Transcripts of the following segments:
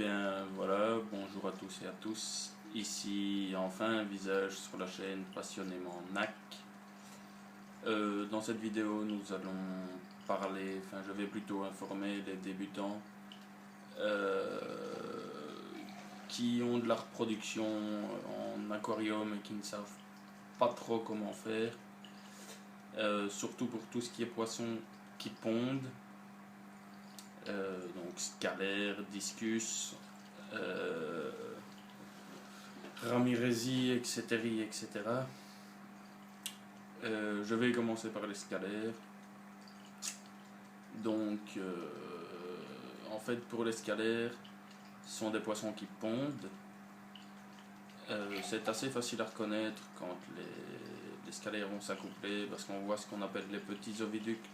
Bien voilà, bonjour à tous et à tous. Ici enfin un visage sur la chaîne Passionnément NAC. Dans cette vidéo nous allons parler, je vais plutôt informer les débutants euh, qui ont de la reproduction en aquarium et qui ne savent pas trop comment faire. Surtout pour tout ce qui est poissons qui pondent. Donc scalaire, discus, ramirezi, etc. Je vais commencer par les scalaires. Donc, en fait, pour les scalaires, ce sont des poissons qui pondent. C'est assez facile à reconnaître quand les scalaires vont s'accoupler parce qu'on voit ce qu'on appelle les petits oviducts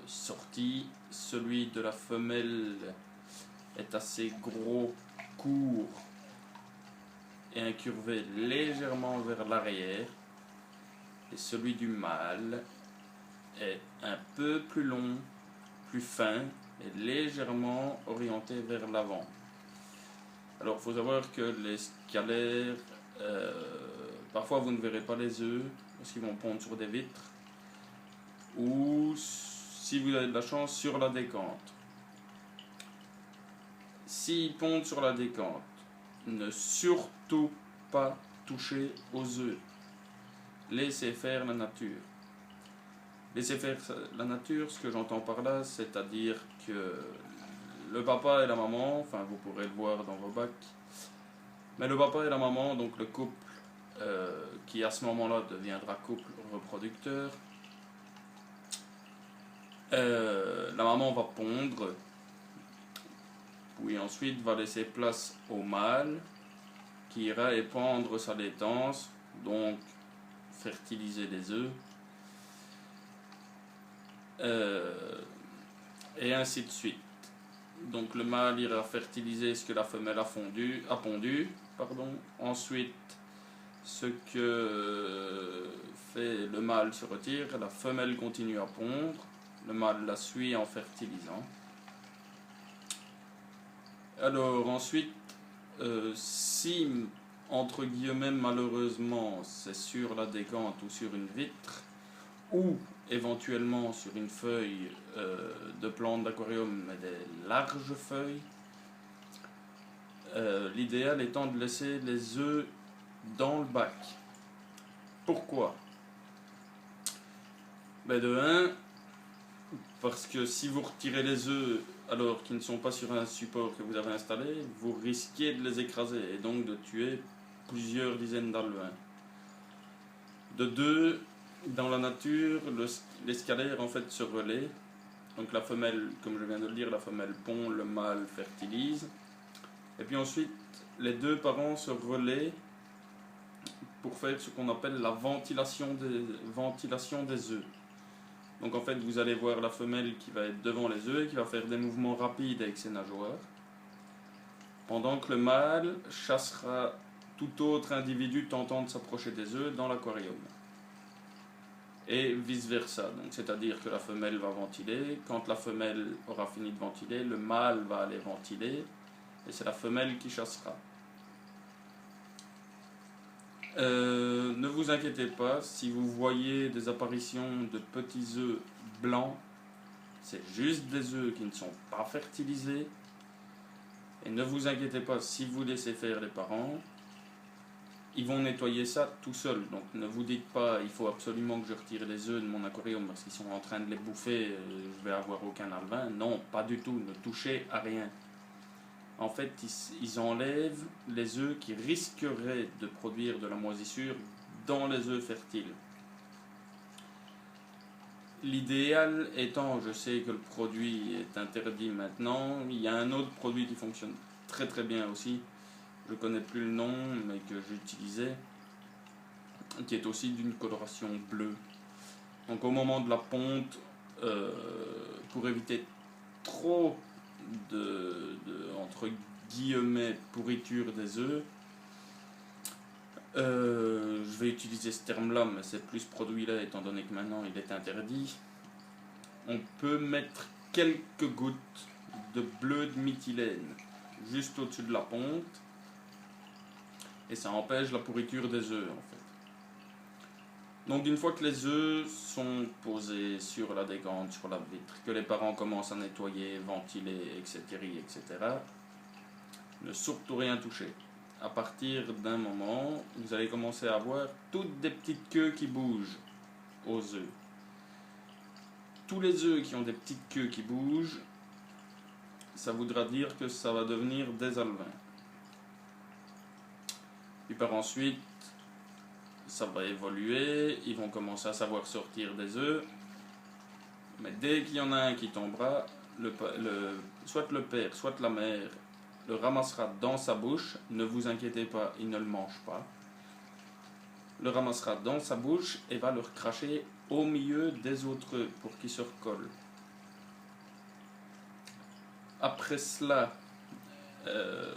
sortis. Celui de la femelle est assez gros, court et incurvé légèrement vers l'arrière, et celui du mâle est un peu plus long, plus fin et légèrement orienté vers l'avant. Alors il faut savoir que les scalaires, parfois vous ne verrez pas les œufs parce qu'ils vont pondre sur des vitres, ou si vous avez de la chance sur la décante. S'ils pondent sur la décante, ne surtout pas toucher aux œufs. Laissez faire la nature. Laissez faire la nature, ce que j'entends par là, c'est-à-dire que le papa et la maman, vous pourrez le voir dans vos bacs, mais le papa et la maman, donc le couple qui à ce moment-là deviendra couple reproducteur, la maman va pondre, puis ensuite va laisser place au mâle qui ira épandre sa laitance, donc fertiliser les œufs, et ainsi de suite. Donc le mâle ira fertiliser ce que la femelle a pondu. Ensuite, ce que fait le mâle se retire, la femelle continue à pondre, le mâle la suit en fertilisant. Alors ensuite, si entre guillemets malheureusement c'est sur la décante ou sur une vitre, ou éventuellement sur une feuille de plante d'aquarium, mais des larges feuilles, l'idéal étant de laisser les œufs dans le bac. Pourquoi? De 1, parce que si vous retirez les œufs alors qu'ils ne sont pas sur un support que vous avez installé, vous risquez de les écraser et donc de tuer plusieurs dizaines d'alevins. De 2, dans la nature, les scalaires en fait se relaient. Donc la femelle, comme je viens de le dire, la femelle pond, le mâle fertilise. Et puis ensuite, les deux parents se relaient pour faire ce qu'on appelle la ventilation des œufs. Donc en fait, vous allez voir la femelle qui va être devant les œufs et qui va faire des mouvements rapides avec ses nageoires, pendant que le mâle chassera tout autre individu tentant de s'approcher des œufs dans l'aquarium. Et vice versa, donc c'est-à-dire que la femelle va ventiler, quand la femelle aura fini de ventiler, le mâle va aller ventiler, et c'est la femelle qui chassera. Ne vous inquiétez pas, si vous voyez des apparitions de petits œufs blancs, c'est juste des œufs qui ne sont pas fertilisés. Et ne vous inquiétez pas, si vous laissez faire les parents, ils vont nettoyer ça tout seuls. Donc ne vous dites pas, il faut absolument que je retire les œufs de mon aquarium parce qu'ils sont en train de les bouffer, je vais avoir aucun alevin. Non, pas du tout, ne touchez à rien. En fait, ils enlèvent les œufs qui risqueraient de produire de la moisissure dans les œufs fertiles. L'idéal étant, je sais que le produit est interdit maintenant, il y a un autre produit qui fonctionne très très bien aussi, je ne connais plus le nom, mais que j'utilisais, qui est aussi d'une coloration bleue. Donc au moment de la ponte, pour éviter trop entre guillemets pourriture des œufs, je vais utiliser ce terme là, mais c'est plus produit là étant donné que maintenant il est interdit. On peut mettre quelques gouttes de bleu de méthylène juste au-dessus de la ponte. Et ça empêche la pourriture des œufs en fait. Donc une fois que les œufs sont posés sur la décante, sur la vitre, que les parents commencent à nettoyer, ventiler, etc., ne surtout rien toucher. À partir d'un moment, vous allez commencer à avoir toutes des petites queues qui bougent aux œufs. Tous les œufs qui ont des petites queues qui bougent, ça voudra dire que ça va devenir des alevins. Puis par ensuite, ça va évoluer, ils vont commencer à savoir sortir des œufs. Mais dès qu'il y en a un qui tombera, soit le père, soit la mère le ramassera dans sa bouche. Ne vous inquiétez pas, il ne le mange pas. Le ramassera dans sa bouche et va le recracher au milieu des autres œufs pour qu'ils se recollent. Après cela,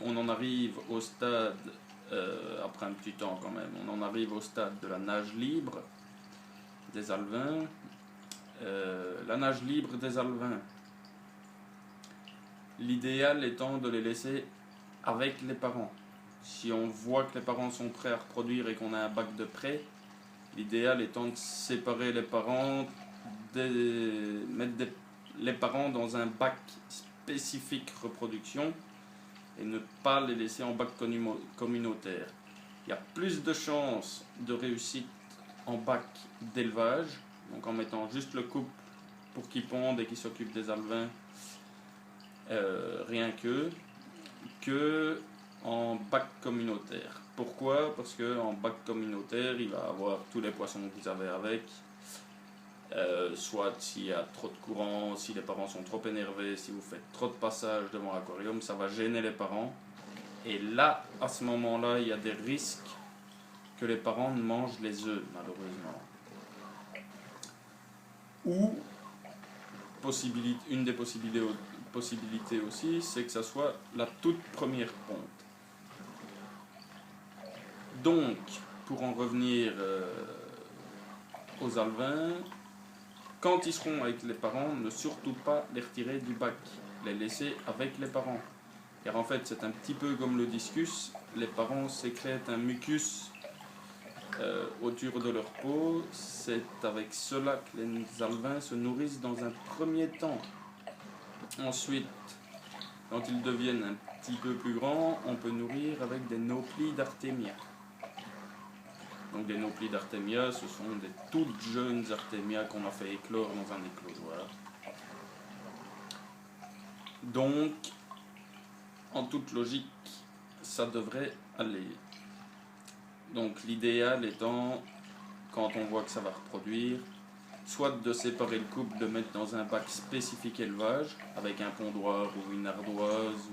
on en arrive au stade, après un petit temps quand même, on en arrive au stade de la nage libre des alevins. La nage libre des alevins, l'idéal étant de les laisser avec les parents. Si on voit que les parents sont prêts à reproduire et qu'on a un bac de prêt, l'idéal étant de séparer les parents, mettre les parents dans un bac spécifique reproduction et ne pas les laisser en bac communautaire. Il y a plus de chances de réussite en bac d'élevage, donc en mettant juste le couple pour qu'ils pondent et qu'ils s'occupent des alevins, rien que en bac communautaire. Pourquoi? Parce qu'en bac communautaire, il va avoir tous les poissons que vous avez avec, soit s'il y a trop de courant, si les parents sont trop énervés, si vous faites trop de passages devant l'aquarium, ça va gêner les parents. Et là, à ce moment-là, il y a des risques que les parents ne mangent les œufs, malheureusement. Ou, une des possibilités aussi, c'est que ça soit la toute première ponte. Donc, pour en revenir aux alevins, quand ils seront avec les parents, ne surtout pas les retirer du bac, les laisser avec les parents. Car en fait, c'est un petit peu comme le discus, les parents sécrètent un mucus autour de leur peau. C'est avec cela que les alevins se nourrissent dans un premier temps. Ensuite, quand ils deviennent un petit peu plus grands, on peut nourrir avec des nauplies d'Artemia. Donc des nauplies d'Artemia, ce sont des toutes jeunes Artemia qu'on a fait éclore dans un éclosoir. Donc, en toute logique, ça devrait aller. Donc l'idéal étant, quand on voit que ça va reproduire, soit de séparer le couple, de mettre dans un bac spécifique élevage, avec un pondoir ou une ardoise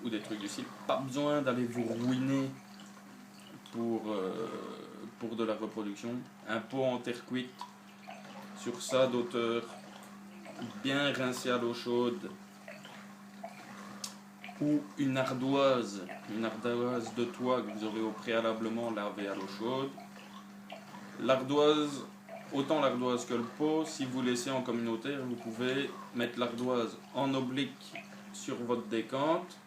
ou des trucs du style. Pas besoin d'aller vous ruiner pour de la reproduction. Un pot en terre cuite, sur ça d'auteur, bien rincé à l'eau chaude, ou une ardoise de toit que vous aurez au préalablement lavé à l'eau chaude. L'ardoise, autant l'ardoise que le pot, si vous laissez en communautaire, vous pouvez mettre l'ardoise en oblique sur votre décante,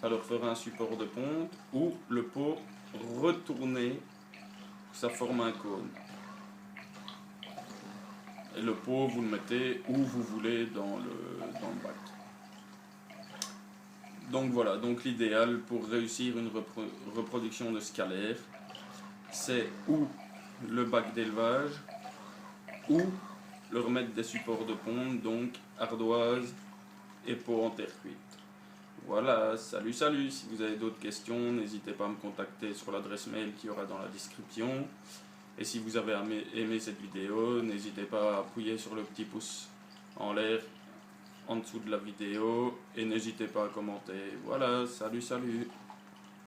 ça leur fera un support de ponte, ou le pot retourné, ça forme un cône. Et le pot, vous le mettez où vous voulez dans le bac. Donc voilà, donc l'idéal pour réussir une reproduction de scalaire, c'est ou le bac d'élevage, ou leur mettre des supports de ponte, donc ardoise et pot en terre cuite. Voilà, salut, si vous avez d'autres questions, n'hésitez pas à me contacter sur l'adresse mail qu'il y aura dans la description. Et si vous avez aimé cette vidéo, n'hésitez pas à appuyer sur le petit pouce en l'air en dessous de la vidéo et n'hésitez pas à commenter. Voilà, salut.